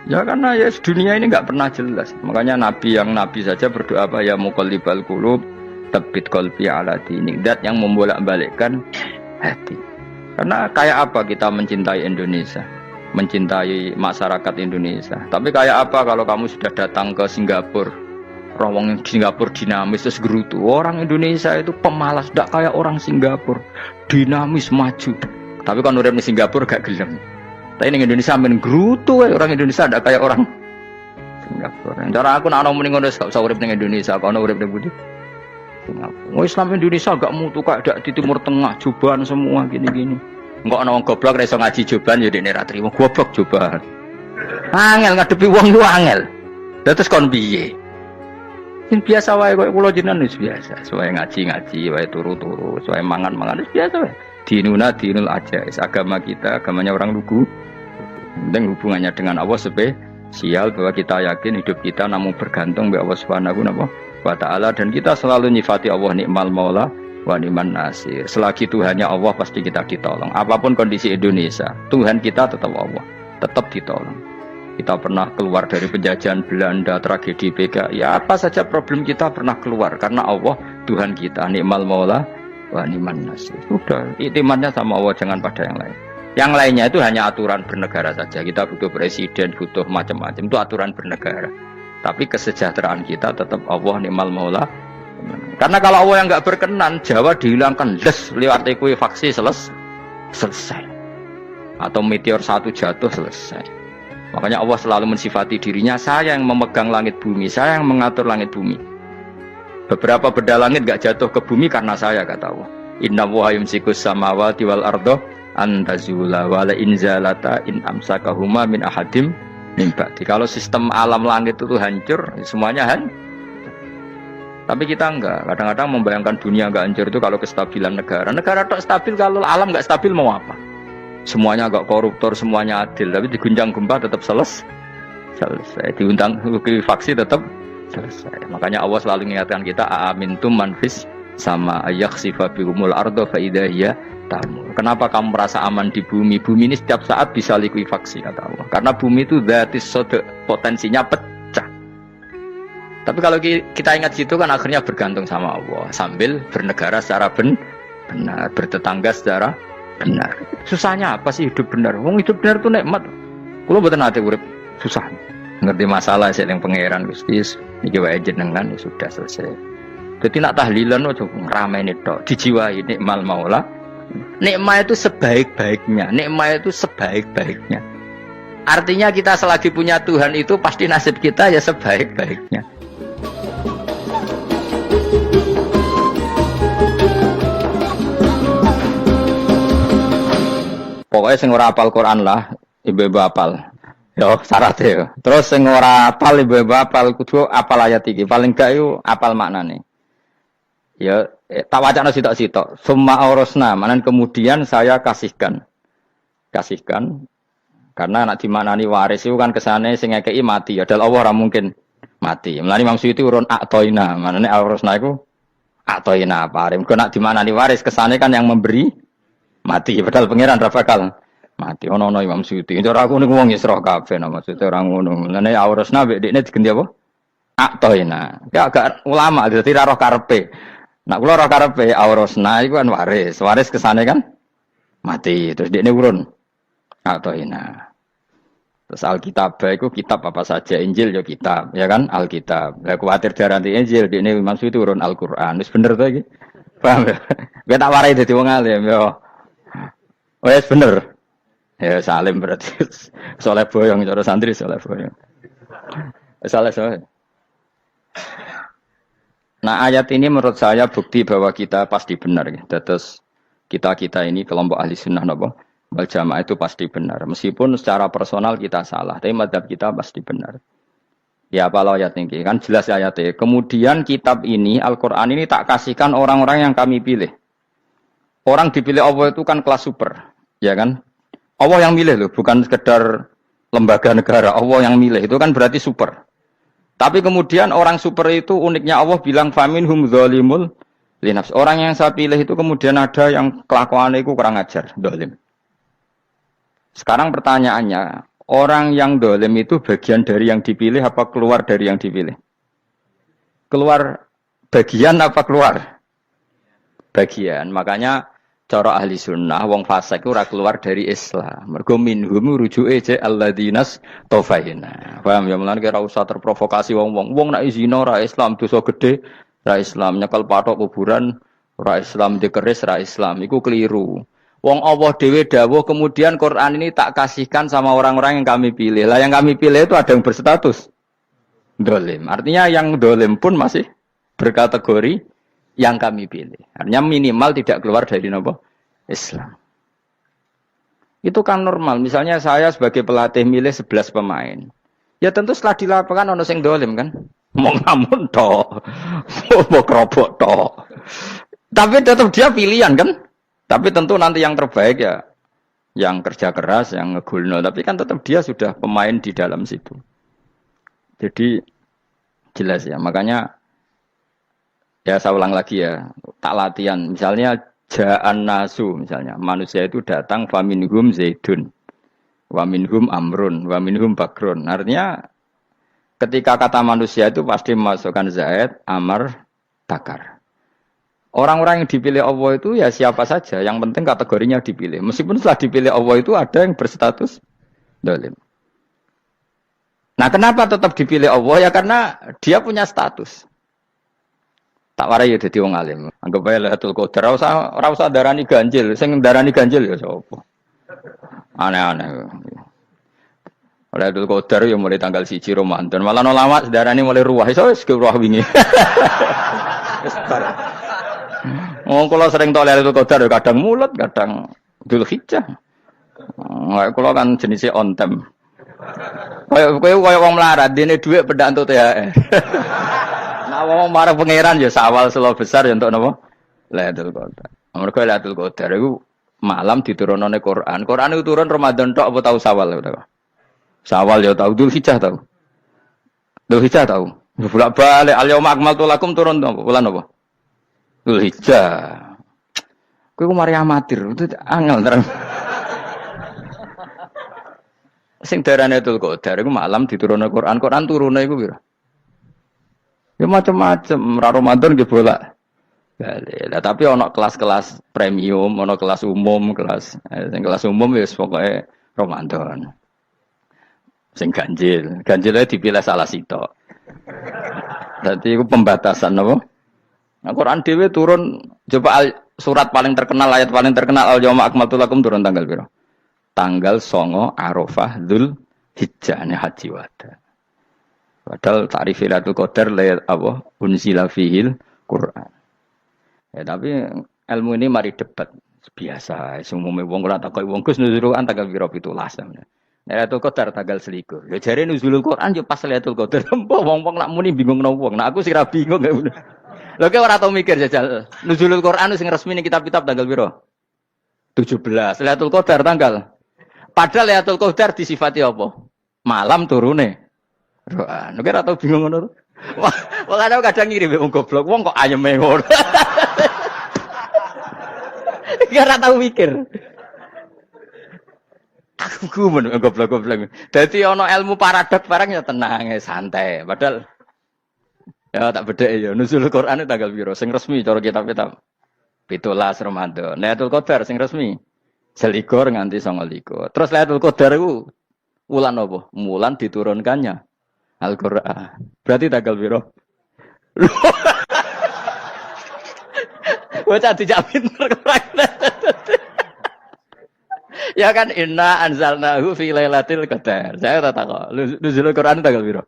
Ya karena ya dunia ini nggak pernah jelas. Makanya nabi saja berdoa apa ya muqallibal qulub tsabbit qalbi ala dinik. Dat yang membolak-balikkan hati. Karena kayak apa kita mencintai Indonesia, mencintai masyarakat Indonesia. Tapi kayak apa kalau kamu sudah datang ke Singapura, rawang Singapura dinamis terus gerutu. Orang Indonesia itu pemalas, tidak kayak orang Singapura, dinamis maju. Tapi kan urip di Singapura gak gelem. Tapi di Indonesia men gerutu, orang Indonesia tidak kayak orang Singapura. Cara aku nak ngomong ngono gak usah urip di Indonesia, kalau urip di Budi. Singapura. Islam Indonesia gak mutu kayak di Timur Tengah, jubahan semua gini-gini. Enggak ana wong goblok ra iso ngaji jubahan ya dekne ra trimo goblok jubahan. Angel ngadepi wong ku angel. Lah terus kon piye? Sing biasa wae koyo kula jenengan wis biasa. Suwe ngaji-ngaji wae turu-turu, suwe mangan-mangan wis biasa wae. Dinul aja, agama kita, agamanya orang lugu. Penting hubungannya dengan Allah spesial bahwa kita yakin hidup kita namun bergantung kepada Allah Subhanahu wa taala dan kita selalu nyifati Allah nikmal maula wa ni'man nasir. Selagi Tuhannya Allah pasti kita ditolong. Apapun kondisi Indonesia, Tuhan kita tetap Allah, tetap ditolong. Kita pernah keluar dari penjajahan Belanda, tragedi PKI, ya apa saja problem kita pernah keluar karena Allah Tuhan kita nikmal maula wa ni'man nasir. Sudah, iktimatnya sama Allah, jangan pada yang lain. Yang lainnya itu hanya aturan bernegara saja. Kita butuh presiden, butuh macam-macam. Itu aturan bernegara. Tapi kesejahteraan kita tetap Allah ni'mal maula. Karena kalau Allah yang nggak berkenan, Jawa dihilangkan les lewat ekuifaksi selesai. Atau meteor satu jatuh selesai. Makanya Allah selalu mensifati dirinya, saya yang memegang langit bumi, saya yang mengatur langit bumi. Beberapa benda langit nggak jatuh ke bumi karena saya, kata Allah. Inna wa yumsikus samawati wal ardo antazula wala inzalata in amsakahuma min ahadim min ba'di. Kalau sistem alam langit itu hancur, semuanya tapi kita enggak. Kadang-kadang membayangkan dunia enggak hancur itu kalau kestabilan negara. Negara tak stabil, kalau alam enggak stabil mau apa? Semuanya enggak koruptor, semuanya adil, tapi diguncang gempa tetap selesai. Diundang faksi tetap selesai. Makanya Allah selalu mengingatkan kita aamintum man fis sama ayakhsifa bihumul ardo fa idza hiya tamur. Kenapa kamu merasa aman di bumi? Bumi ini setiap saat bisa likuifaksi, kata Allah. Karena bumi itu dzatis sodok, potensinya pecah. Tapi kalau kita ingat situ kan akhirnya bergantung sama Allah sambil bernegara secara benar, bertetangga secara benar. Susahnya apa sih hidup benar? Wong hidup benar itu nikmat. Kulo mboten nate urip susah. Ngerti masalah sik ning pangeran Gusti, niki wae jenengan ya sudah selesai. Dadi nak tahlilan ojo ngrameni tok, dijiwai nikmal maula. Nikmat itu sebaik-baiknya, nikmat itu sebaik-baiknya. Artinya kita selagi punya Tuhan itu pasti nasib kita ya sebaik-baiknya. Pokoknya sing ora hafal Quran lah, ibu-ibu hafal. Yo syaratnya. Terus sing ora hafal ibu-ibu hafal kudu hafal ayat iki. Paling gak yo hafal maknane. Ya tak wacana sitok-sitok. Summa aurasna, manan kemudian saya kasihkan. Karena anak dimanani waris itu kan kesane sing ngekeki mati. Ya dal Allah ora mungkin mati. Mulane maksud itu urun atoina. Manane aurasna iku atoina paring. Kok nak dimanani waris kesane kan yang memberi mati, padahal pangeran ra bakal mati. Ono Imam Suyuti. Cara aku niku wong Isra kabeh maksudnya ora ngono. Lane aurasna mek dekne diganti apa? Atoina. Ya agak ulama dadi ra roh karepe. Nak kula roh karepe aurasna iku kan waris. Waris kesane kan mati. Terus dekne urun atoina. Terus Alkitab itu kitab apa saja, Injil ya kitab, ya kan Alkitab. Lah kuwatir diarani Injil, dekne Imam Suyuti urun Al-Qur'an. Wis bener to iki? Paham ya? Kowe tak warai dadi wong alim ya. Wes bener. Ya salim berarti. Soleh boyong cara santri soleh boyong. Soleh. Nah, ayat ini menurut saya bukti bahwa kita pasti benar ya. Terus kita ini kelompok ahli sunnah napa? Wal jamaah itu pasti benar. Meskipun secara personal kita salah, tapi mazhab kita pasti benar. Ya apa ayat ini? Kan jelas ayatnya. Kemudian kitab ini, Al-Qur'an ini tak kasihkan orang-orang yang kami pilih. Orang dipilih Allah itu kan kelas super, ya kan? Allah yang milih loh, bukan sekedar lembaga negara. Allah yang milih, itu kan berarti super. Tapi kemudian orang super itu uniknya Allah bilang faminhum zalimul linafs. Orang yang saya pilih itu kemudian ada yang kelakuannya itu kurang ajar, zalim. Sekarang pertanyaannya, orang yang dolim itu bagian dari yang dipilih apa keluar dari yang dipilih? Keluar bagian apa keluar? Bagian. Makanya cara ahli sunnah wong fasik ora keluar dari Islam. Mergo minhum rujuke je alladinas tofaina. Paham ya mulane ora usah terprovokasi wong-wong. Wong nek zina ora Islam dosa gede, ora Islam nyekel patok kuburan, ora Islam dikeris, ora Islam. Iku keliru. Wong Allah dhewe dawuh kemudian Quran ini tak kasihkan sama orang-orang yang kami pilih. Lah yang kami pilih itu ada yang berstatus dolim. Artinya yang dolim pun masih berkategori yang kami pilih. Artinya minimal tidak keluar dari nopo Islam. Itu kan normal. Misalnya saya sebagai pelatih milih 11 pemain. Ya tentu setelah di lapangan ono sing dolim kan. Mau ngamun tok. Mau kerobok tok. Tapi tetap dia pilihan kan. Tapi tentu nanti yang terbaik ya yang kerja keras, yang ngegulno. Tapi kan tetap dia sudah pemain di dalam situ. Jadi jelas ya. Makanya ya saya ulang lagi ya. Tak latihan. Misalnya ja'an nasu. Misalnya manusia itu datang faminhum zaidun. Waminhum amrun. Waminhum bakrun. Artinya ketika kata manusia itu pasti memasukkan zaid, amar, bakar. Orang-orang yang dipilih Allah itu ya siapa saja. Yang penting kategorinya dipilih. Meskipun setelah dipilih Allah itu ada yang berstatus dolim. Nah kenapa tetap dipilih Allah? Ya karena dia punya status. Tak warai ya dadi wong alim. Anggap bae Lailatul Qadar ora usah darani ganjil. Sing darani ganjil ya sapa? Aneh-aneh. Lailatul Qadar ya mulai tanggal 1 Ramadan. Malah ulama darani mulai ruwah. Iso wis ruwah wingi. Oh, kalau sering tolak Lailatul Qadar ya kadang mulut, kadang Dzulhijjah. Kalau kan jenisnya on time. Kayak wong melarat, dene dhuwit pedak entuk THR. Nah, wong marah pangeran ya sawal selo besar ya untuk napa? Lailatul Qadar. Mergo Lailatul Qadar iku malam diturunane Quran. Quran itu turun Ramadan tok apa tahu Sawal ya tahu. Sawal ya tahu, Dzulhijjah tahu. Dzulhijjah tahu. Bolak-balik al-yauma akmaltu lakum turun apa? Bulan apa? Dzulhijjah. Kowe mari amatir, itu angel terang. Sing darane Lailatul Qadar iku malam diturunane Quran. Quran turune iku pira? Ya macam-macam, Ramadan nggih bolak. Lah tapi ono kelas-kelas premium, ono kelas umum, sing kelas umum wis pokoke Ramadan. Sing ganjil, ganjilnya dipilih salah sitok. Dadi iku pembatasan napa? Nah, Quran dhewe turun coba surat paling terkenal, ayat paling terkenal al-yauma akmaltu lakum turun tanggal pira? Tanggal 9 Arafah Dzulhijjah haji wada. Padahal ta'rif Lailatul Qadar layat apa? Unzila fihil Quran. Ya tapi ilmu ini mari debat biasa. Semua wong ora takok wong Gus nuzul Quran tanggal piro 17. Lailatul Qadar tanggal 21. Ya jare nuzulul Quran yo pas Lailatul Qadar. Mbok wong-wong nak muni bingung nang wong. Nah aku sing ra bingung. Lho kowe ora tau mikir jajal. Nuzulul Quran sing resmi ning kitab-kitab tanggal piro? 17. Lailatul Qadar tanggal. Padahal Lailatul Qadar disifati apa? Malam turune. Quran. Kowe ora tau bingung ngono. Wong kadang ngirim wong goblok, wong kok ayeme ngono. Ya ora tau mikir. Aku gumun goblok-goblok. Dadi ana ilmu paradok barang ya tenang, santai. Padahal ya tak bedhek ya nuzul Quran tanggal piro sing resmi cara kitab-kitab 17 Ramadan. Lailatul Qadar sing resmi 21 nganti 29. Terus Lailatul Qadar iku wulan apa? Wulan diturunkannya Al-Qur'an. Berarti tanggal piro? Bocah dijak pinter ya kan inna anzalnahu fi lailatul qadar. Saya tak tahu. Nuzul Quran tanggal piro?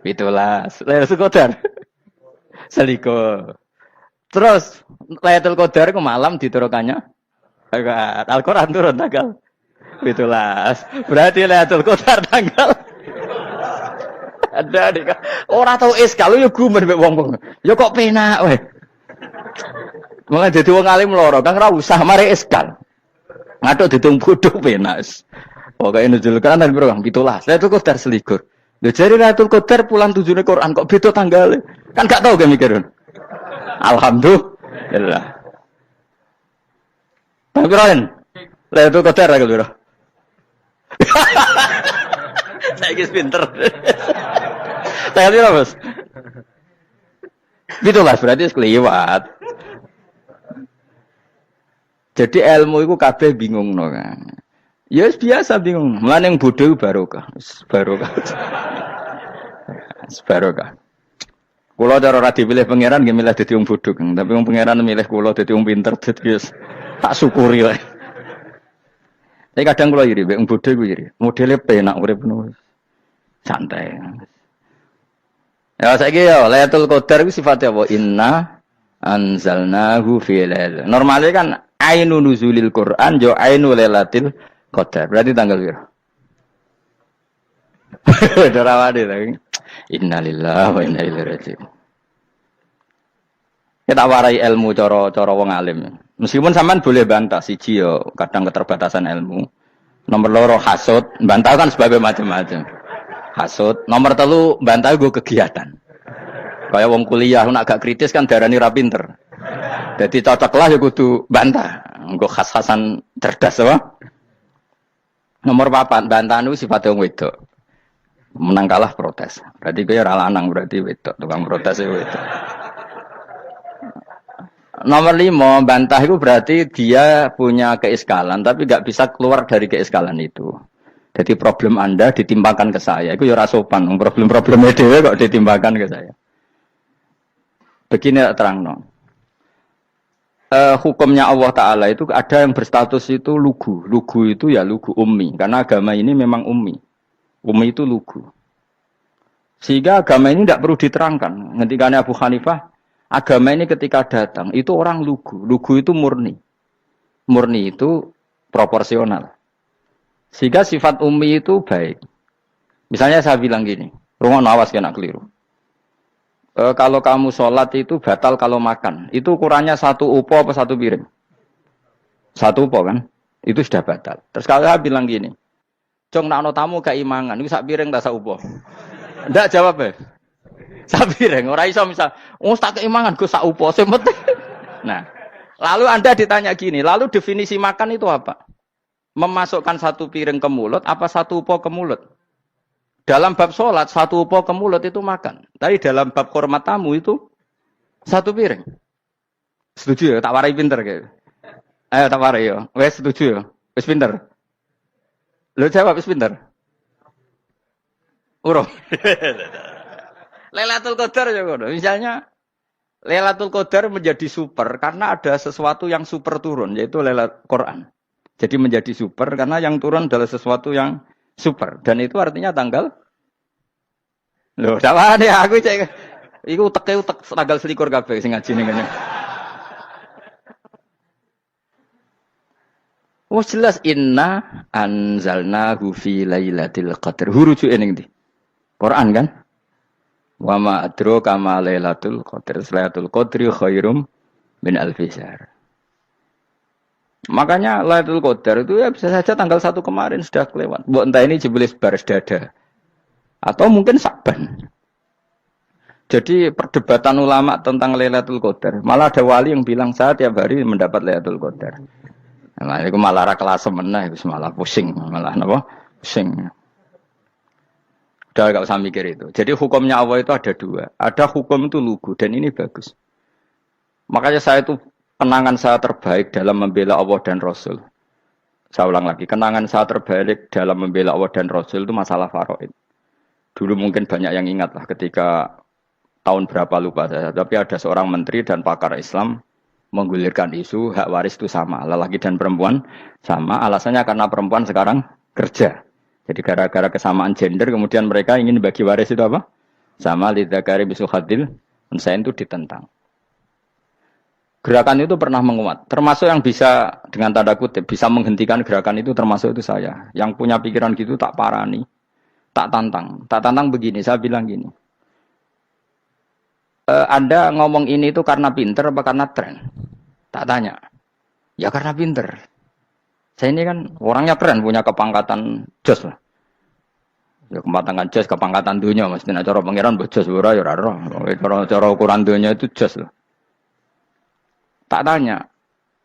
17. Lailatul Qadar. Seliko. Terus Lailatul Qadar ku malam diturunkannya Al-Qur'an turun tanggal 17. Berarti Lailatul Qadar tanggal ada dik. Ora tau iskal yo gumen mek wong-wong. Ya kok penak wae. Mulai dadi wong alim loro, Kang ora usah mari iskal. Ngatuk ditung bodho penak. Pokoke nuzul Quran piro Kang 17. Lailatul Qadar selikur. Lho jare Lailatul Qadar pulang tujune Quran kok beda tanggale. Kan gak tau ge mikir. Alhamdulillah. Tapi Ron, Lailatul Qadar piro? Saya kis pinter. Saya kira bos. Itulah berarti keliwat. Jadi ilmu itu kabeh bingung no kan. Ya biasa bingung. Mulane yang bodoh barokah. Barokah. Barokah. Kulo cara ora dipilih pangeran nggih milih dadi wong bodoh, tapi wong pangeran milih kulo dadi wong pinter dadi tak syukuri wae. Tapi kadang kulo iri, wong bodoh ku iri. Modele penak urip ngono. Santai. Ya saiki ya Lailatul Qadar ku sifatnya apa? Inna anzalnahu fi lailatul. Normalnya kan ainu nuzulil Quran yo ainu Lailatul Qadar. Berarti tanggal piro? Dorawade lagi. Innalillahi wa inna ilaihi raji'un. Kita warai ilmu cara wong alim. Meskipun sampean boleh bantah siji yo kadang keterbatasan ilmu. Nomor loro hasud, bantah kan sebab macam-macam. Hasud, nomor telu bantah gue kegiatan. Kayak wong kuliah nak agak kritis kan darani ra pinter. Jadi cocoklah ya kudu bantah. Nggo khas-khasan cerdas apa? Nomor 4 bantah niku sifate wong wedok. Menang kalah protes. Berarti kowe ora lanang berarti wedok, tukang protes wedok. Nomor 5 bantah itu berarti dia punya keiskalan tapi enggak bisa keluar dari keiskalan itu. Jadi problem Anda ditimpakan ke saya. Itu ya ora sopan. Problem-problemnya dhewe kok ditimpakan ke saya. Begini terangno. Hukumnya Allah Ta'ala itu ada yang berstatus itu lugu. Lugu itu ya lugu ummi. Karena agama ini memang ummi. Ummi itu lugu. Sehingga agama ini tidak perlu diterangkan. Ngendikane Abu Hanifah, agama ini ketika datang, itu orang lugu. Lugu itu murni. Murni itu proporsional. Sehingga sifat ummi itu baik. Misalnya saya bilang gini, rumah awas kena keliru. Kalau kamu sholat itu batal kalau makan. Itu ukurannya 1 upo apa 1 piring? 1 upo kan? Itu sudah batal. Terus kalau saya bilang gini, Cong nak tamu keimangan, itu sak piring tak sak upo. Ndak jawab ya. Sak piring, ora iso misal, tak keimangan gue sak upo semut. Nah, lalu Anda ditanya gini, lalu definisi makan itu apa? Memasukkan 1 piring ke mulut, apa 1 upo ke mulut? Dalam bab sholat, 1 upo ke mulut itu makan. Tapi dalam bab hormat tamu itu 1 piring. Setuju ya? Tak warai pinter kayak. Ayo tak warai ya. Wes setuju ya? Wes pinter. Lo jawab wes pinter. Urung. Lailatul Qadar ya ngono. Misalnya Lailatul Qadar menjadi super karena ada sesuatu yang super turun yaitu Lailatul Quran. Jadi menjadi super karena yang turun adalah sesuatu yang super dan itu artinya tanggal. Loh, dawane aku cek. Iku utek tanggal 21 kabeh sing ngaji ning kene. Wes jelas inna anzalnahu fi lailatul qadar. Hurujuke ning ndi? Quran kan? Wa ma adraka ma lailatul qadar. Lailatul qadri khairum min alfi syahr. Makanya Lailatul Qadar itu ya bisa saja tanggal 1 kemarin sudah kelewat. Mbok entah ini jebelis baris dada. Atau mungkin Sa'ban. Jadi perdebatan ulama tentang Lailatul Qadar. Malah ada wali yang bilang saya tiap hari mendapat Lailatul Qadar. Nah, itu malah ra kelas meneh, itu malah pusing, malah napa? Pusing. Udah enggak usah mikir itu. Jadi hukumnya Allah itu ada 2. Ada hukum itu lugu dan ini bagus. Makanya saya itu kenangan saya terbaik dalam membela Allah dan Rasul. Saya ulang lagi, kenangan saya terbaik dalam membela Allah dan Rasul itu masalah faraid. Dulu mungkin banyak yang ingat lah ketika tahun berapa lupa saya. Tapi ada seorang menteri dan pakar Islam menggulirkan isu hak waris itu sama. Lelaki dan perempuan sama. Alasannya karena perempuan sekarang kerja. Jadi gara-gara kesamaan gender kemudian mereka ingin bagi waris itu apa? Sama lidzakari bisul hadil. Saya itu ditentang. Gerakan itu pernah menguat, termasuk yang bisa dengan tanda kutip bisa menghentikan gerakan itu termasuk itu saya. Yang punya pikiran gitu tak parani, tak tantang begini. Saya bilang gini, Anda ngomong ini itu karena pinter apa karena tren? Tak tanya, ya karena pinter. Saya ini kan orangnya keren, punya kepangkatan jos lah. Ya kepangkatan jos, kepangkatan dunia, mesti cara pangeran bojos ora ya ora. Cara ukuran dunia itu jos lah. Tak tanya,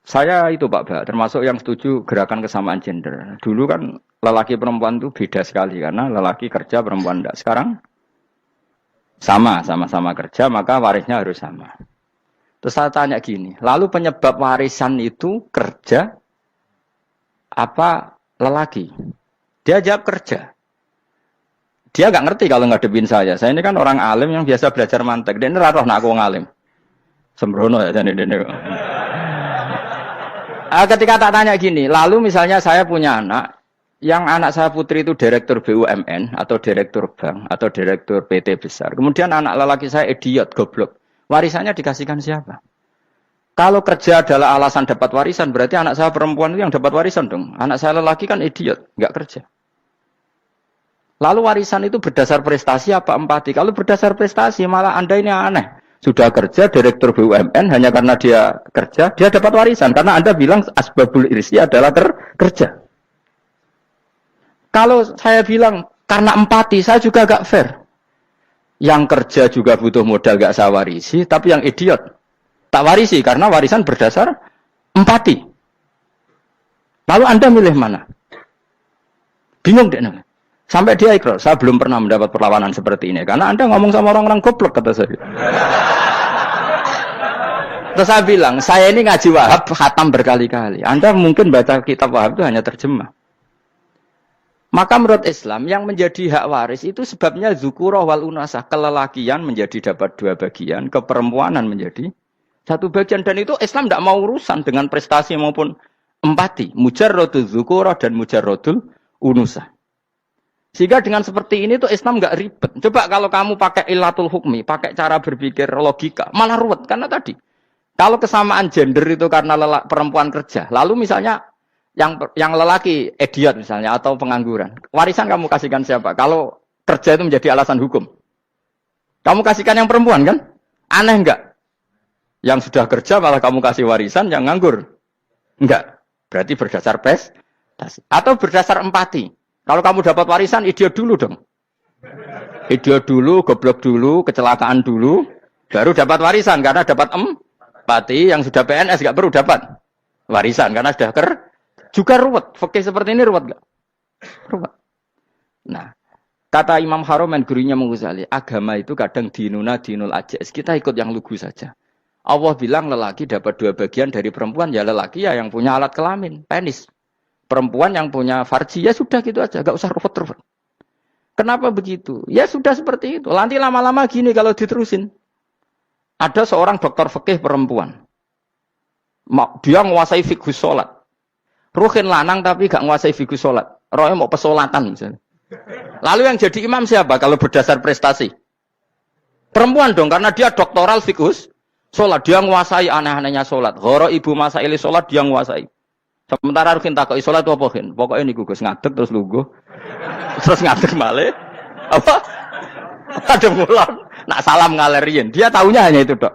Saya itu Pak Ba, termasuk yang setuju gerakan kesamaan gender. Dulu kan lelaki perempuan itu beda sekali karena lelaki kerja perempuan enggak. Sekarang sama-sama kerja maka warisnya harus sama. Terus saya tanya gini, lalu penyebab warisan itu kerja apa lelaki? Dia jawab kerja. Dia nggak ngerti kalau ngadepin saya. Saya ini kan orang alim yang biasa belajar mantek. Dia ini roh nak aku ngalim. Sembrono ya jadi ini. Ketika tak tanya gini, lalu misalnya saya punya anak, yang anak saya putri itu direktur BUMN atau direktur bank atau direktur PT besar. Kemudian anak lelaki saya idiot, goblok. Warisannya dikasihkan siapa? Kalau kerja adalah alasan dapat warisan, berarti anak saya perempuan itu yang dapat warisan dong. Anak saya lelaki kan idiot, nggak kerja. Lalu warisan itu berdasar prestasi apa empati? Kalau berdasar prestasi, malah Anda ini aneh. Sudah kerja direktur BUMN hanya karena dia kerja, dia dapat warisan. Karena Anda bilang asbabul irsi adalah kerja. Kalau saya bilang karena empati, saya juga gak fair. Yang kerja juga butuh modal gak saya warisi, tapi yang idiot tak warisi karena warisan berdasar empati. Lalu Anda milih mana? Bingung deh. Sampai dia ikrar, saya belum pernah mendapat perlawanan seperti ini. Karena Anda ngomong sama orang-orang goblok, kata saya. Terus saya bilang, saya ini ngaji Wahab, khatam berkali-kali. Anda mungkin baca kitab Wahab itu hanya terjemah. Maka menurut Islam, yang menjadi hak waris itu sebabnya zukurah wal unasah. Kelelakian menjadi dapat 2 bagian, keperempuanan menjadi 1 bagian. Dan itu Islam tidak mau urusan dengan prestasi maupun empati. Mujarrodul zukurah dan mujarrodul unusah. Sehingga dengan seperti ini tuh Islam nggak ribet. Coba kalau kamu pakai ilatul hukmi, pakai cara berpikir logika, malah ruwet. Karena tadi, kalau kesamaan gender itu karena perempuan kerja, lalu misalnya yang lelaki idiot misalnya atau pengangguran, warisan kamu kasihkan siapa? Kalau kerja itu menjadi alasan hukum, kamu kasihkan yang perempuan kan? Aneh nggak? Yang sudah kerja malah kamu kasih warisan yang nganggur? Enggak. Berarti berdasar prestasi atau berdasar empati. Kalau kamu dapat warisan, idiot dulu dong. Idiot dulu, goblok dulu, kecelakaan dulu, baru dapat warisan. Karena dapat empati, yang sudah PNS gak perlu dapat warisan. Karena sudah juga ruwet. Fakih seperti ini ruwet gak? Ruwet. Nah, kata Imam Haromen, gurunya Ghazali, agama itu kadang dinuna dinul ajais. Kita ikut yang lugu saja. Allah bilang lelaki dapat 2 bagian dari perempuan, ya lelaki ya yang punya alat kelamin, penis. Perempuan yang punya farji, ya sudah gitu aja, gak usah ruwet-ruwet. Kenapa begitu? Ya sudah seperti itu. Nanti lama-lama gini kalau diterusin. Ada seorang dokter fikih perempuan. Dia menguasai fikih sholat. Ruhin lanang tapi gak menguasai fikih sholat. Rohnya mau pesolatan misalnya. Lalu yang jadi imam siapa kalau berdasar prestasi? Perempuan dong, karena dia doktoral fikih sholat. Dia menguasai aneh-anehnya sholat. Horo ibu masa ili sholat dia menguasai. Sementara Rukin takoi sholat apa Rukin? Pokoknya ini Gus ngadeg terus lugu. Terus ngadeg malih. Apa? Ada mulan. Nak salam ngalerin. Dia tahunya hanya itu dok.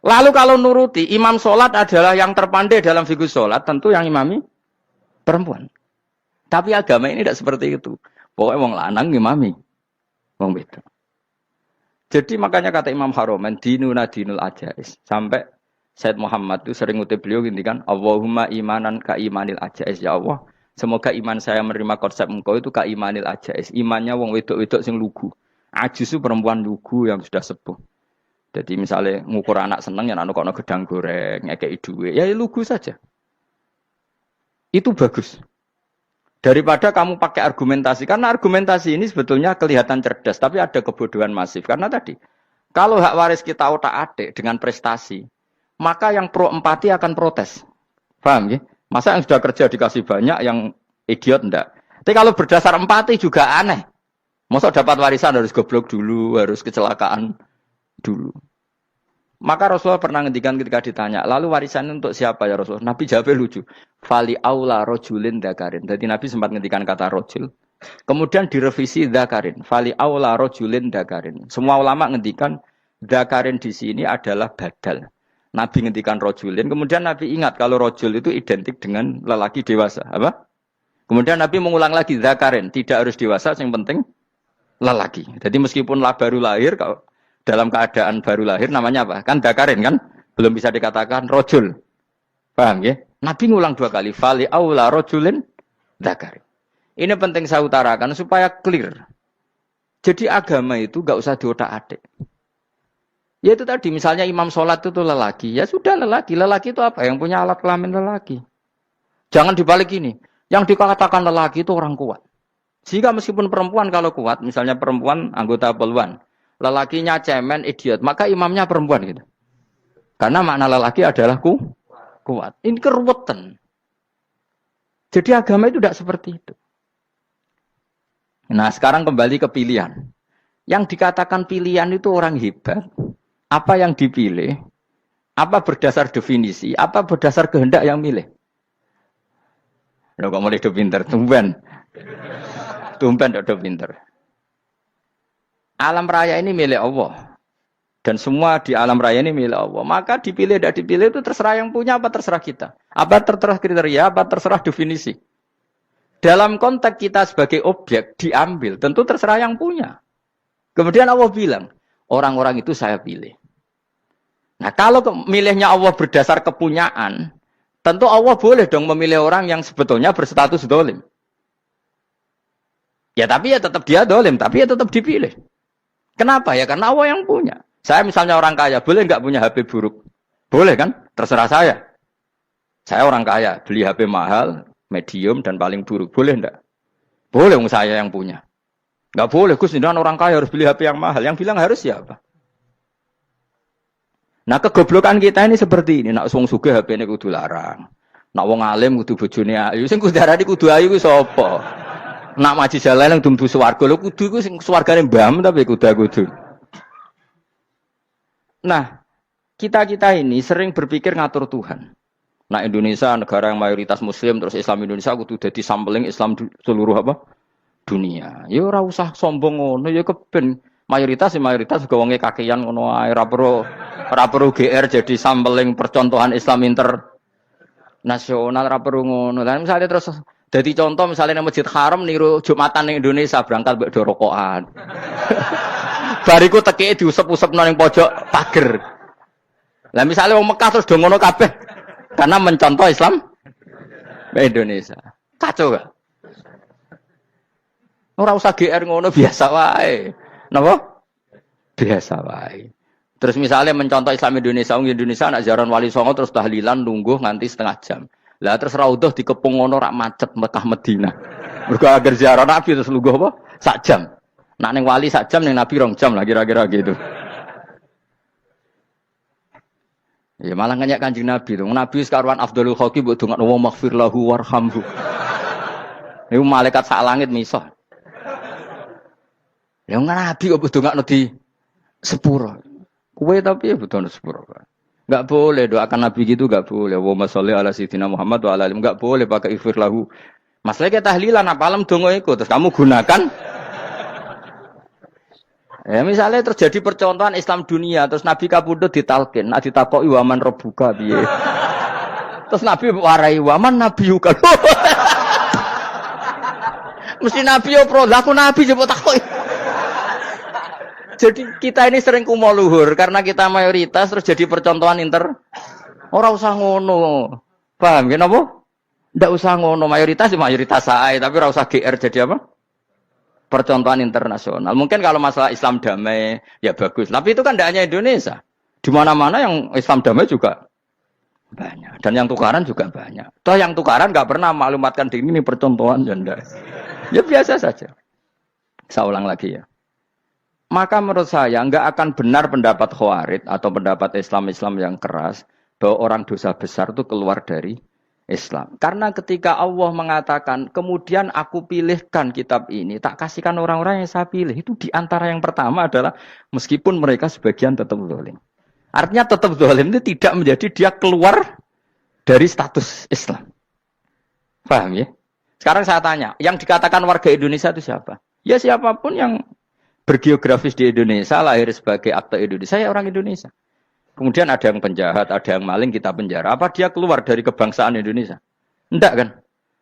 Lalu kalau nuruti, imam sholat adalah yang terpandai dalam fikih sholat. Tentu yang imami perempuan. Tapi agama ini tidak seperti itu. Pokoknya wong lanang imami. Wong beda. Jadi makanya kata Imam Haromen, dinuna dinul ajais. Sampai Said Muhammad itu sering ngutip beliau gini kan, Allahumma imanan ka imanil ajais, ya Allah. Semoga iman saya menerima konsep engkau itu ka imanil ajais. Imannya wong wedok-wedok sing lugu. Ajis itu perempuan lugu yang sudah sepuh. Jadi misalnya ngukur anak seneng ya anak kono gedang goreng, ngekei duwe, ya lugu saja. Itu bagus. Daripada kamu pakai argumentasi, karena argumentasi ini sebetulnya kelihatan cerdas, tapi ada kebodohan masif. Karena tadi, kalau hak waris kita otak-atik dengan prestasi, maka yang pro empati akan protes. Paham ya? Masa yang sudah kerja dikasih banyak, yang idiot enggak. Tapi kalau berdasar empati juga aneh. Masa dapat warisan harus goblok dulu, harus kecelakaan dulu. Maka Rasulullah pernah ngendikan ketika ditanya, lalu warisan untuk siapa ya Rasulullah? Nabi jawabnya lucu. Fali aula rojulin dakarin. Jadi Nabi sempat ngendikan kata rojul. Kemudian direvisi dakarin. Fali aula rojulin dakarin. Semua ulama ngendikan dakarin di sini adalah badal. Nabi ngendikan rojulin, kemudian Nabi ingat kalau rojul itu identik dengan lelaki dewasa, apa? Kemudian Nabi mengulang lagi zakarin, tidak harus dewasa, yang penting lelaki. Jadi meskipun baru lahir, kalau dalam keadaan baru lahir namanya apa? Kan zakarin kan, belum bisa dikatakan rojul. Paham ya? Nabi ngulang 2 kali. Fali aula rojulin dzakari. Ini penting saya utarakan supaya clear. Jadi agama itu gak usah diotak-atik. Ya itu tadi, misalnya imam sholat itu lelaki. Ya sudah lelaki. Lelaki itu apa? Yang punya alat kelamin lelaki. Jangan dibalik ini. Yang dikatakan lelaki itu orang kuat. Sehingga meskipun perempuan kalau kuat, misalnya perempuan anggota poluan, lelakinya cemen, idiot, maka imamnya perempuan gitu. Karena makna lelaki adalah kuat. Ini keruwetan. Jadi agama itu tidak seperti itu. Nah sekarang kembali ke pilihan. Yang dikatakan pilihan itu orang hebat. Apa yang dipilih? Apa berdasar definisi? Apa berdasar kehendak yang milih? Loh kok mulai do pinter? Tumben do pinter. Alam raya ini milik Allah. Dan semua di alam raya ini milik Allah. Maka dipilih tidak dipilih itu terserah yang punya apa terserah kita. Apa terserah kriteria, apa terserah definisi. Dalam konteks kita sebagai objek diambil, tentu terserah yang punya. Kemudian Allah bilang, orang-orang itu saya pilih. Nah kalau milihnya Allah berdasar kepunyaan, tentu Allah boleh dong memilih orang yang sebetulnya berstatus dolim. Ya tapi ya tetap dia dolim, tapi ya tetap dipilih. Kenapa ya? Karena Allah yang punya. Saya misalnya orang kaya, boleh nggak punya HP buruk? Boleh kan? Terserah saya. Saya orang kaya, beli HP mahal, medium, dan paling buruk. Boleh enggak? Boleh saya yang punya. Enggak boleh, Gus, dengan orang kaya harus beli HP yang mahal. Yang bilang harus siapa? Nah, kegoblokan kita ini seperti ini. Nak wong sugih HP ini kudu larang. Nak wong alim kudu bojone ayu. Sing kudu darani kudu ayu ku sapa? Nak maji jalan nang dumdu swarga lho kudu ku sing swargane mbam tapi kudu. Nah, kita ini sering berpikir ngatur Tuhan. Nah Indonesia negara yang mayoritas Muslim terus Islam Indonesia kudu dadi sampling Islam seluruh apa dunia. Ya ora usah sombong ngono ya keben mayoritas juga wonge kakean ngono ae ora perlu GR jadi sampling percontohan Islam internasional ora perlu ngono. Lah misalnya terus dadi contoh misalnya nang Masjid Haram niru Jumatan ning Indonesia berangkat mbek do rokokan. Bariku tekike diusep-usepno ning pojok pager. Lah misalnya wong Mekah terus do ngono kabeh karena mencontoh Islam Indonesia. Kacau gak? Ora usah GR ngono biasa wae. Napa? Biasa wae. Terus misalnya mencontoh Islam Indonesia, Indonesia anak jaran Wali Songo terus tahlilan nunggu nganti setengah jam. Lah terus raudhah dikepung ngono rak macet Mekah Madinah. Mergo agar ziarah Nabi terus lungguh apa? Sak jam. Nak ning wali sak jam ning Nabi 2 jam lah kira-kira gitu. Ya malah nganyak Kanjeng Nabi tuh. Nabi sekaruan afdhalul khalqi mbok dongakno wa maghfir lahu warhamhu. Niku malaikat sak langit misah. Ya Nabi kok dongakno di sepuro. Kowe tapi ya butuh sepuro. Enggak boleh doakan Nabi gitu enggak boleh. Wa sholli ala sayyidina Muhammad wa ala alihi enggak boleh pakai ighfir lahu. Masalahnya kita tahlilan apa alam donga iku terus kamu gunakan. Ya misalnya terjadi percontohan Islam dunia terus Nabi kapundhut ditalkin, nak ditakoki waman rabbuka piye. Terus Nabi warai waman nabiyuka. Mesti Nabi yo pro, lah aku Nabi coba takoki. Jadi kita ini sering kumo luhur karena kita mayoritas terus jadi percontohan ora usah ngono. Paham ya napa? Ndak usah ngono mayoritas sae tapi ora usah GR jadi apa? Percontohan internasional. Mungkin kalau masalah Islam damai ya bagus. Tapi itu kan tidak hanya Indonesia. Di mana-mana yang Islam damai juga banyak. Dan yang tukaran juga banyak. Toh yang tukaran nggak pernah maklumatkan diri ini percontohan janda. Ya biasa saja. Saya ulang lagi ya. Maka menurut saya nggak akan benar pendapat Khawarij atau pendapat Islam yang keras bahwa orang dosa besar itu keluar dari Islam. Karena ketika Allah mengatakan, kemudian aku pilihkan kitab ini, tak kasihkan orang-orang yang saya pilih. Itu diantara yang pertama adalah, meskipun mereka sebagian tetap zalim. Artinya tetap zalim itu tidak menjadi dia keluar dari status Islam. Paham ya? Sekarang saya tanya, yang dikatakan warga Indonesia itu siapa? Ya siapapun yang bergeografis di Indonesia, lahir sebagai akte Indonesia, saya orang Indonesia. Kemudian ada yang penjahat, ada yang maling, kita penjara. Apa dia keluar dari kebangsaan Indonesia? Enggak kan?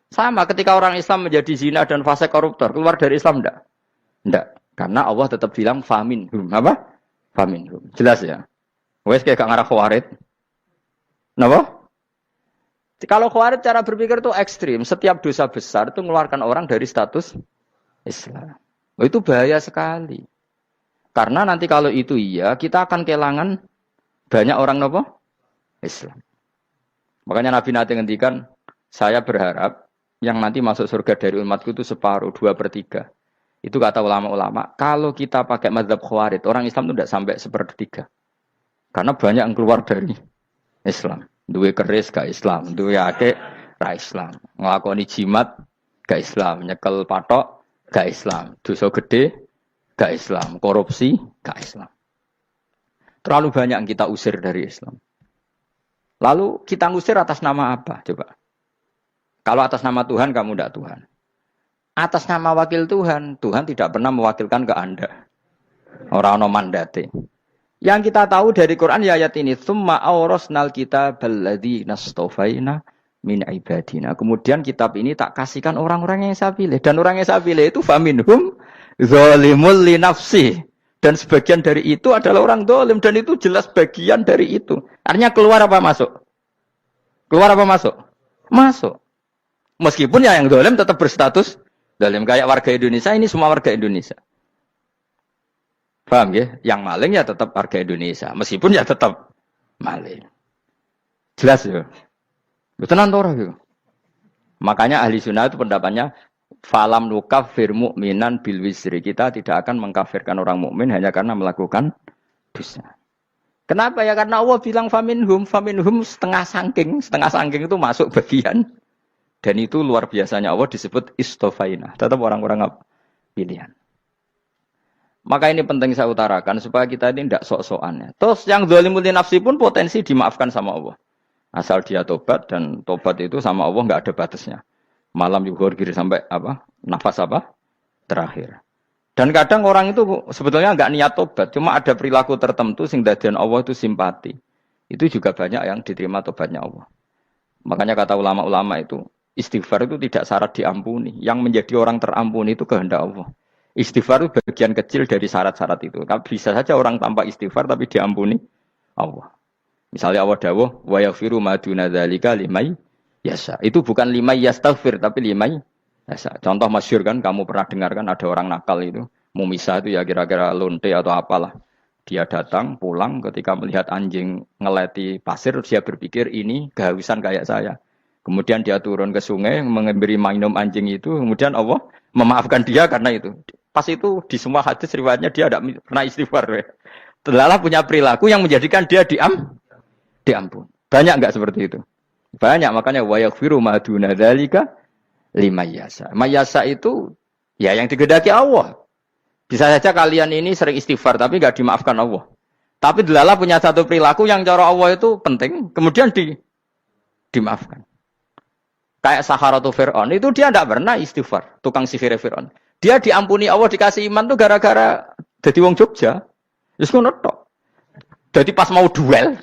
Sama ketika orang Islam menjadi zina dan fase koruptor, keluar dari Islam enggak? Enggak. Karena Allah tetap bilang faminhum. Apa? Faminhum. Jelas ya? Wes kayak gak ngarah Khawarij. Napa? Kalau Khawarij cara berpikir itu ekstrim. Setiap dosa besar itu mengeluarkan orang dari status Islam. Oh, itu bahaya sekali. Karena nanti kalau itu iya, kita akan kehilangan banyak orang nopo Islam. Makanya Nabi nanti ngendikan, saya berharap yang nanti masuk surga dari umatku itu separuh, 2/3. Itu kata ulama-ulama. Kalau kita pakai mazhab Khawarij, orang Islam itu tidak sampai 1/3. Karena banyak yang keluar dari Islam. Duwe keris gak Islam, duwe akeh ra Islam. Nglakoni jimat gak Islam, nyekel patok gak Islam, dosa gede gak Islam, korupsi gak Islam. Terlalu banyak yang kita usir dari Islam. Lalu kita ngusir atas nama apa? Coba. Kalau atas nama Tuhan, kamu tidak Tuhan. Atas nama wakil Tuhan, Tuhan tidak pernah mewakilkan ke Anda. Orang-orang mandate. Yang kita tahu dari Quran ya ayat ini, tsumma awrasnal kitabal ladzina astafaina min ibadina. Kemudian kitab ini tak kasihkan orang-orang yang saya pilih, dan orang yang saya pilih itu faminhum zalimul li nafsi. Dan sebagian dari itu adalah orang zalim, dan itu jelas bagian dari itu. Artinya keluar apa masuk? Keluar apa masuk? Masuk. Meskipun ya yang zalim tetap berstatus zalim, kayak warga Indonesia, ini semua warga Indonesia. Paham ya? Yang maling ya tetap warga Indonesia. Meskipun ya tetap maling. Jelas ya? Tenan ora ya? Makanya ahli sunnah itu pendapatnya falam nukafir mu'minan bil wisri. Kita tidak akan mengkafirkan orang mukmin hanya karena melakukan dosa. Kenapa ya? Karena Allah bilang faminhum setengah sangking itu masuk bagian. Dan itu luar biasanya Allah disebut istofaina. Tetap orang-orang pilihan. Maka ini penting saya utarakan supaya kita ini tidak sok-sokan. Terus yang zalimul nafsi pun potensi dimaafkan sama Allah. Asal dia tobat, dan tobat itu sama Allah nggak ada batasnya. Malam yuhur kiri sampai apa? Nafas apa? Terakhir. Dan kadang orang itu sebetulnya nggak niat tobat, cuma ada perilaku tertentu sehingga dadian Allah itu simpati. Itu juga banyak yang diterima tobatnya Allah. Makanya kata ulama-ulama itu, istighfar itu tidak syarat diampuni. Yang menjadi orang terampuni itu kehendak Allah. Istighfar itu bagian kecil dari syarat-syarat itu. Bisa saja orang tanpa istighfar tapi diampuni Allah. Misalnya Allah dawuh, wa yaghfiru ma duna dzalika liman yasha. Itu bukan liman yastaghfir tapi liman yasha. Contoh masyhur kan, kamu pernah dengar kan ada orang nakal itu, mau misah itu ya kira-kira lonte atau apalah. Dia datang pulang ketika melihat anjing ngeleti pasir, dia berpikir ini kehausan kayak saya. Kemudian dia turun ke sungai memberi minum anjing itu, kemudian Allah memaafkan dia karena itu. Pas itu di semua hadis riwayatnya dia tidak pernah istighfar. Telah punya perilaku yang menjadikan dia diampun. Banyak enggak seperti itu? Banyak, makanya wa yaghfiru ma duna dzalika liman yasha. Mayasa itu ya yang digedaki Allah. Bisa saja kalian ini sering istighfar tapi enggak dimaafkan Allah. Tapi delala punya satu perilaku yang cara Allah itu penting, kemudian dimaafkan. Kayak Saharatu Fir'aun, itu dia tidak pernah istighfar, tukang sihir Fir'aun. Dia diampuni Allah, dikasih iman tuh gara-gara jadi wong Jogja. Terus ngono tok. Jadi pas mau duel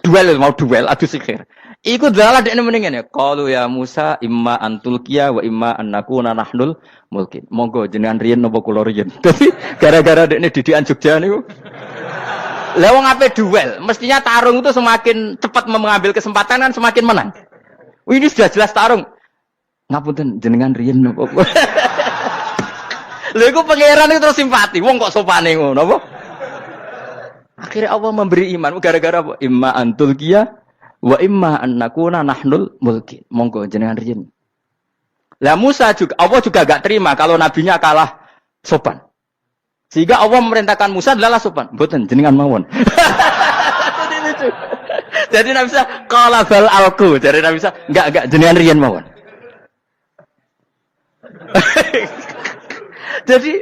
adu sihir. Iku dalah dekne mendingan ya. Qalu ya Musa imma antulqiya wa imma annakuna nahnul mulkin. Monggo jenengan riyen napa kula riyen. Dadi gara-gara dekne didikan Jogja niku. Lah wong ape duel, mestinya tarung itu semakin cepat mengambil kesempatan kan semakin menang. Ini sudah jelas tarung. Ngapunten jenengan riyen napa. Lha iku pangeran itu terus simpati. Wong kok sopane ngono apa? Akhirnya Allah memberi iman gara-gara apa? Imma antulqiya wa imma annakuna nahnul mulkin. Monggo jenengan riyen. Lah Musa juga Allah juga enggak terima kalau nabinya kalah sopan. Sehingga Allah memerintahkan Musa adalah sopan. Mboten jenengan mawon. Jadi Nabi Musa qala bal alqu. Jadi Nabi Musa enggak jenengan riyen mawon. Jadi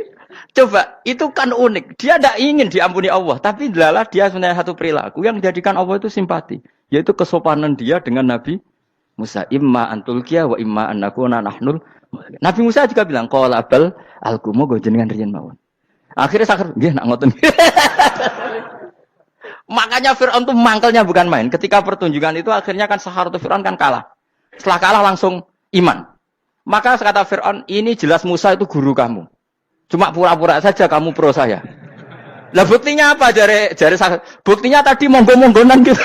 coba, itu kan unik. Dia tidak ingin diampuni Allah, tapi adalah dia sebenarnya satu perilaku yang menjadikan Allah itu simpati, yaitu kesopanan dia dengan Nabi Musa. Imma antulqiya wa imma annakuna nahnul. Nabi Musa juga bilang qala bal alqu moga jenengan riyen mawon. Akhirnya sakar nggih nak ngoten. Makanya Firaun itu mangkelnya bukan main. Ketika pertunjukan itu akhirnya kan Saharatu Firaun kan kalah. Setelah kalah langsung iman. Maka kata Firaun, ini jelas Musa itu guru kamu. Cuma pura-pura saja kamu pro saya. Lah buktinya apa? Jare buktinya tadi monggo-monggonan gitu.